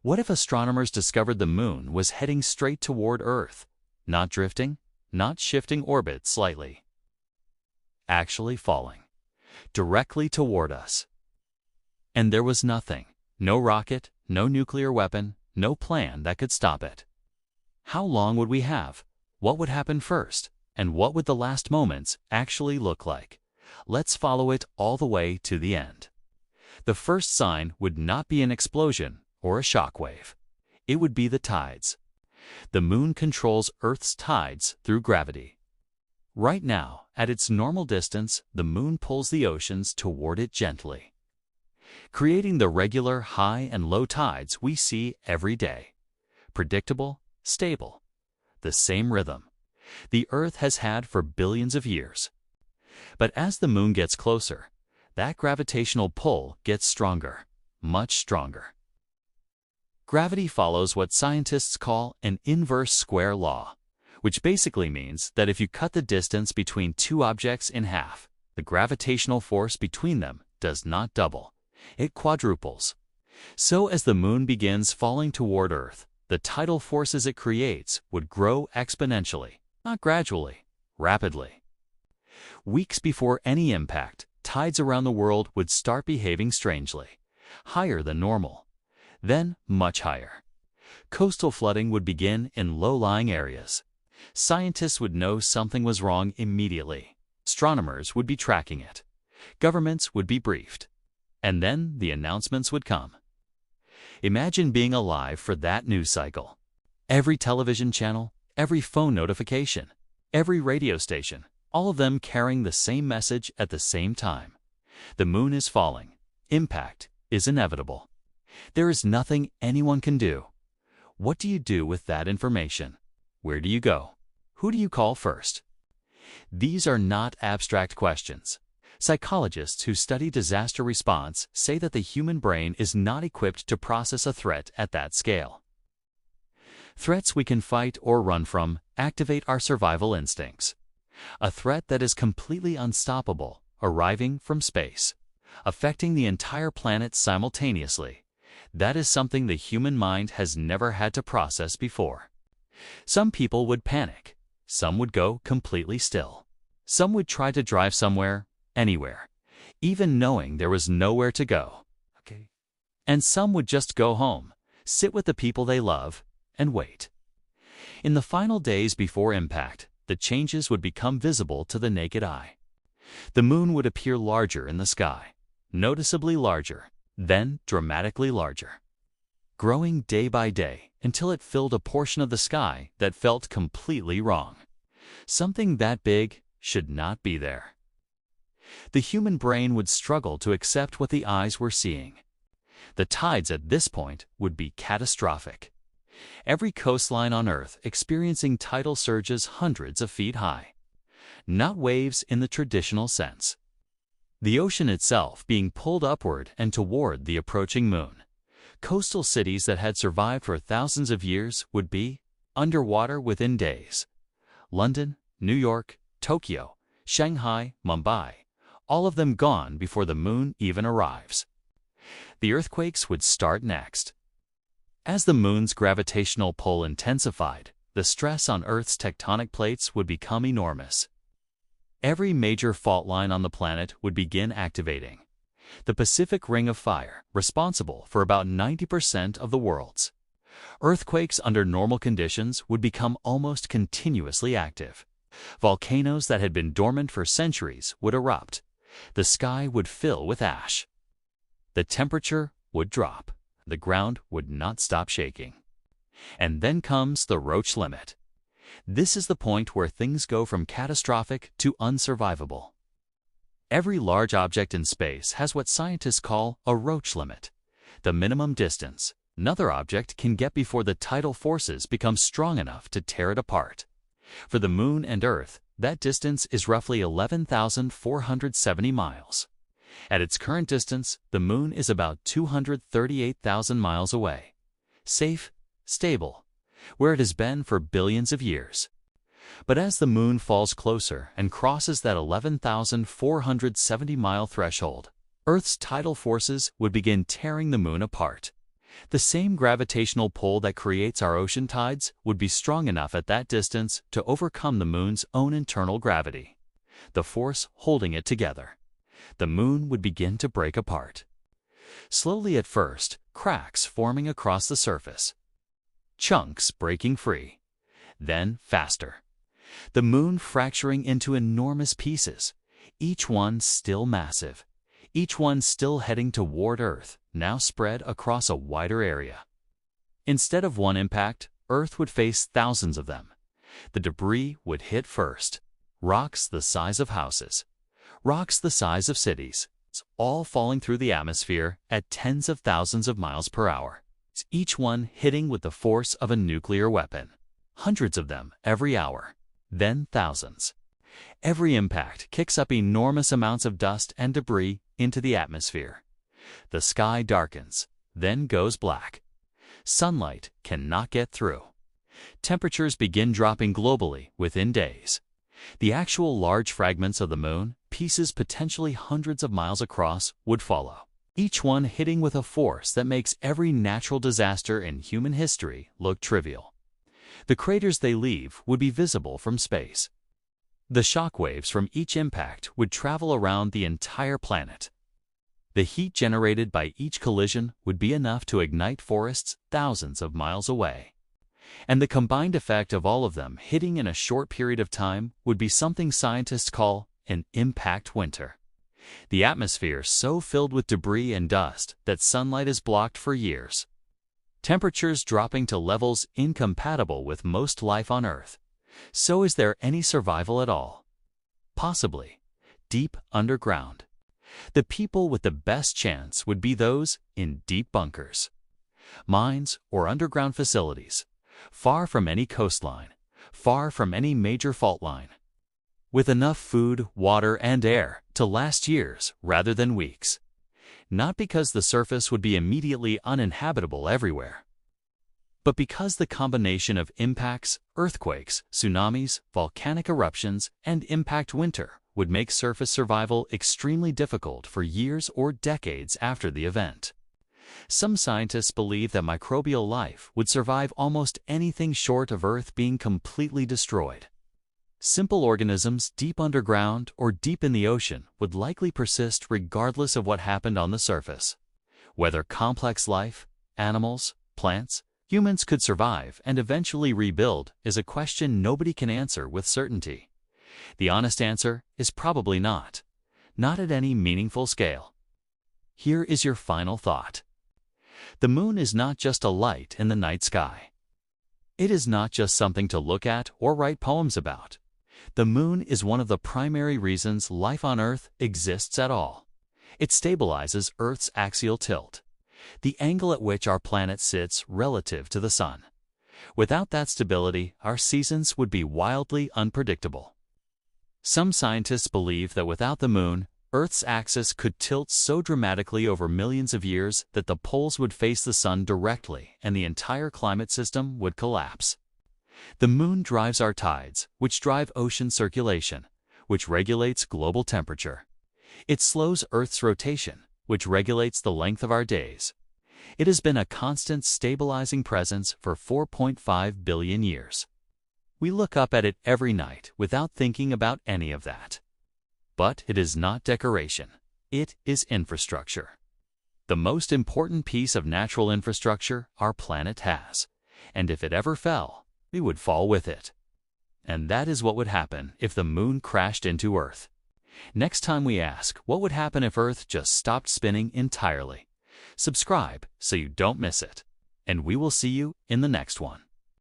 What if astronomers discovered the moon was heading straight toward Earth, not drifting, not shifting orbit slightly, actually falling directly toward us? And there was nothing, no rocket, no nuclear weapon, no plan that could stop it. How long would we have? What would happen first? And what would the last moments actually look like? Let's follow it all the way to the end. The first sign would not be an explosion or a shockwave. It would be the tides. The moon controls Earth's tides through gravity. Right now, at its normal distance, the moon pulls the oceans toward it gently, creating the regular high and low tides we see every day. Predictable, stable, the same rhythm the Earth has had for billions of years. But as the moon gets closer, that gravitational pull gets stronger, much stronger. Gravity follows what scientists call an inverse square law, which basically means that if you cut the distance between two objects in half, the gravitational force between them does not double, it quadruples. So as the moon begins falling toward Earth, the tidal forces it creates would grow exponentially, not gradually, rapidly. Weeks before any impact, tides around the world would start behaving strangely, higher than normal, then much higher. Coastal flooding would begin in low-lying areas. Scientists would know something was wrong immediately. Astronomers would be tracking it. Governments would be briefed. And then the announcements would come. Imagine being alive for that news cycle. Every television channel, every phone notification, every radio station, all of them carrying the same message at the same time. The moon is falling. Impact is inevitable. There is nothing anyone can do. What do you do with that information? Where do you go? Who do you call first? These are not abstract questions. Psychologists who study disaster response say that the human brain is not equipped to process a threat at that scale. Threats we can fight or run from activate our survival instincts. A threat that is completely unstoppable, arriving from space, affecting the entire planet simultaneously. That is something the human mind has never had to process before. Some people would panic. Some would go completely still. Some would try to drive somewhere, anywhere, even knowing there was nowhere to go. And some would just go home, sit with the people they love, and wait. In the final days before impact, the changes would become visible to the naked eye. The moon would appear larger in the sky, noticeably larger, then dramatically larger, growing day by day until it filled a portion of the sky that felt completely wrong. Something that big should not be there. The human brain would struggle to accept what the eyes were seeing. The tides at this point would be catastrophic. Every coastline on Earth experiencing tidal surges hundreds of feet high. Not waves in the traditional sense. The ocean itself being pulled upward and toward the approaching moon. Coastal cities that had survived for thousands of years would be underwater within days. London, New York, Tokyo, Shanghai, Mumbai, all of them gone before the moon even arrives. The earthquakes would start next. As the moon's gravitational pull intensified, the stress on Earth's tectonic plates would become enormous. Every major fault line on the planet would begin activating. The Pacific Ring of Fire, responsible for about 90% of the world's earthquakes under normal conditions, would become almost continuously active. Volcanoes that had been dormant for centuries would erupt. The sky would fill with ash. The temperature would drop. The ground would not stop shaking. And then comes the Roche limit. This is the point where things go from catastrophic to unsurvivable. Every large object in space has what scientists call a Roche limit, the minimum distance another object can get before the tidal forces become strong enough to tear it apart. For the moon and Earth, that distance is roughly 11,470 miles. At its current distance, the moon is about 238,000 miles away. Safe, stable, where it has been for billions of years. But as the moon falls closer and crosses that 11,470-mile threshold, Earth's tidal forces would begin tearing the moon apart. The same gravitational pull that creates our ocean tides would be strong enough at that distance to overcome the moon's own internal gravity, the force holding it together. The moon would begin to break apart. Slowly at first, cracks forming across the surface, chunks breaking free, then faster. The moon fracturing into enormous pieces, each one still massive, each one still heading toward Earth, now spread across a wider area. Instead of one impact, Earth would face thousands of them. The debris would hit first. Rocks the size of houses, rocks the size of cities, all falling through the atmosphere at tens of thousands of miles per hour, each one hitting with the force of a nuclear weapon. Hundreds of them every hour, then thousands. Every impact kicks up enormous amounts of dust and debris into the atmosphere. The sky darkens, then goes black. Sunlight cannot get through. Temperatures begin dropping globally within days. The actual large fragments of the moon, pieces potentially hundreds of miles across, would follow, each one hitting with a force that makes every natural disaster in human history look trivial. The craters they leave would be visible from space. The shock waves from each impact would travel around the entire planet. The heat generated by each collision would be enough to ignite forests thousands of miles away. And the combined effect of all of them hitting in a short period of time would be something scientists call an impact winter. The atmosphere so filled with debris and dust that sunlight is blocked for years. Temperatures dropping to levels incompatible with most life on Earth. So is there any survival at all? Possibly. Deep underground. The people with the best chance would be those in deep bunkers, mines, or underground facilities, far from any coastline, far from any major fault line, with enough food, water, and air to last years rather than weeks. Not because the surface would be immediately uninhabitable everywhere, but because the combination of impacts, earthquakes, tsunamis, volcanic eruptions, and impact winter would make surface survival extremely difficult for years or decades after the event. Some scientists believe that microbial life would survive almost anything short of Earth being completely destroyed. Simple organisms deep underground or deep in the ocean would likely persist regardless of what happened on the surface. Whether complex life, animals, plants, humans could survive and eventually rebuild is a question nobody can answer with certainty. The honest answer is probably not. Not at any meaningful scale. Here is your final thought. The moon is not just a light in the night sky. It is not just something to look at or write poems about. The moon is one of the primary reasons life on Earth exists at all. It stabilizes Earth's axial tilt, the angle at which our planet sits relative to the sun. Without that stability, our seasons would be wildly unpredictable. Some scientists believe that without the moon, Earth's axis could tilt so dramatically over millions of years that the poles would face the sun directly and the entire climate system would collapse. The moon drives our tides, which drive ocean circulation, which regulates global temperature. It slows Earth's rotation, which regulates the length of our days. It has been a constant stabilizing presence for 4.5 billion years. We look up at it every night without thinking about any of that. But it is not decoration. It is infrastructure. The most important piece of natural infrastructure our planet has. And if it ever fell, we would fall with it. And that is what would happen if the moon crashed into Earth. Next time we ask, what would happen if Earth just stopped spinning entirely? Subscribe so you don't miss it. And we will see you in the next one.